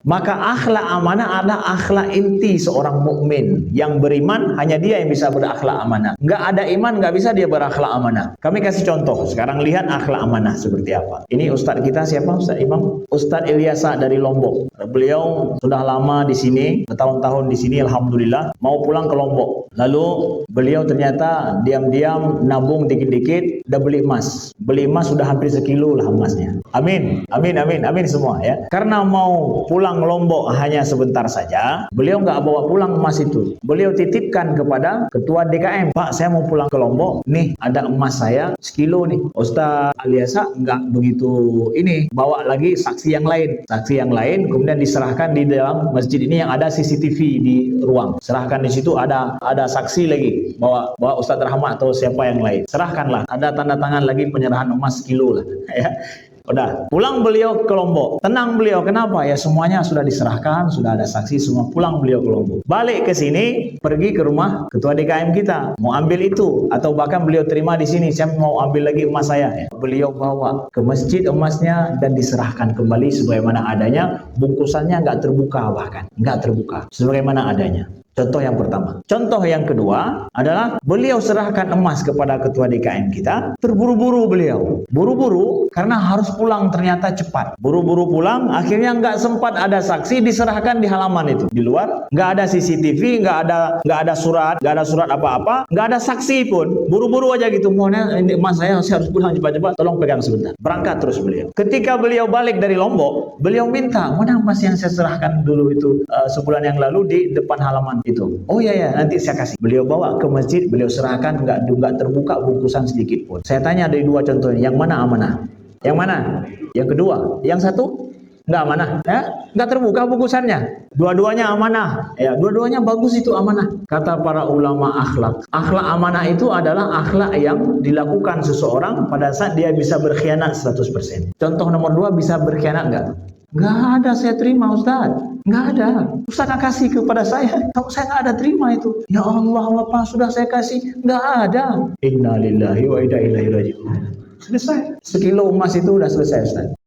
Maka akhlak amanah adalah akhlak inti seorang mukmin. Yang beriman hanya dia yang bisa berakhlak amanah. Nggak ada iman nggak bisa dia berakhlak amanah. Kami kasih contoh. Sekarang lihat akhlak amanah seperti apa. Ini ustadz kita siapa? Ustadz Imam? Ustadz Ilyasa dari Lombok. Beliau sudah lama di sini, bertahun-tahun di sini, alhamdulillah. Mau pulang ke Lombok. Lalu beliau ternyata diam-diam nabung dikit-dikit, udah beli emas. Beli emas sudah hampir sekilo lah emasnya. Amin, amin, amin, amin semua ya. Karena mau pulang Lombok hanya sebentar saja, beliau nggak bawa pulang emas itu. Beliau titipkan kepada ketua DKM. Pak, saya mau pulang ke Lombok. Nih ada emas saya sekilo nih. Ustaz Ilyasa nggak begitu ini. Bawa lagi saksi yang lain. Saksi yang lain kemudian diserahkan di dalam masjid ini yang ada CCTV di ruang. Serahkan di situ ada saksi lagi. Bawa Ustaz Rahmat atau siapa yang lain. Serahkanlah. Ada tanda tangan lagi penyerahan emas sekilo lah. Ya. Udah, pulang beliau ke Lombok. Tenang beliau, kenapa? Ya semuanya sudah diserahkan, sudah ada saksi, semua pulang beliau ke Lombok. Balik ke sini, pergi ke rumah ketua DKM kita, mau ambil itu, atau bahkan beliau terima di sini, saya mau ambil lagi emas saya. Ya. Beliau bawa ke masjid emasnya dan diserahkan kembali sebagaimana adanya, bungkusannya nggak terbuka bahkan, nggak terbuka, sebagaimana adanya. Contoh yang pertama. Contoh yang kedua adalah beliau serahkan emas kepada ketua DKM kita. Terburu-buru beliau. Buru-buru karena harus pulang ternyata cepat. Buru-buru pulang akhirnya nggak sempat ada saksi diserahkan di halaman itu. Di luar nggak ada CCTV, nggak ada surat, nggak ada surat apa-apa, nggak ada saksi pun. Buru-buru aja gitu. Mohonnya ini emas saya harus pulang cepat-cepat. Tolong pegang sebentar. Berangkat terus beliau. Ketika beliau balik dari Lombok, beliau minta mana emas yang saya serahkan dulu itu sebulan yang lalu di depan halaman itu. Oh ya nanti saya kasih. Beliau bawa ke masjid, beliau serahkan nggak terbuka bungkusan sedikit pun. Saya tanya dari dua contoh ini, yang mana amanah? Yang mana? Yang kedua, yang satu nggak amanah, ya? Nggak terbuka bungkusannya. Dua-duanya amanah, ya. Dua-duanya bagus itu amanah. Kata para ulama akhlak, akhlak amanah itu adalah akhlak yang dilakukan seseorang pada saat dia bisa berkhianat 100%. Contoh nomor 2, bisa berkhianat nggak? Nggak ada saya terima Ustaz. Nggak ada. Ustaz nggak kasih kepada saya. Kalau saya nggak ada terima itu. Ya Allah, apa sudah saya kasih? Nggak ada. Innalillahi wa inna ilaihi raji'un. Selesai. Sekilo emas itu udah selesai Ustaz.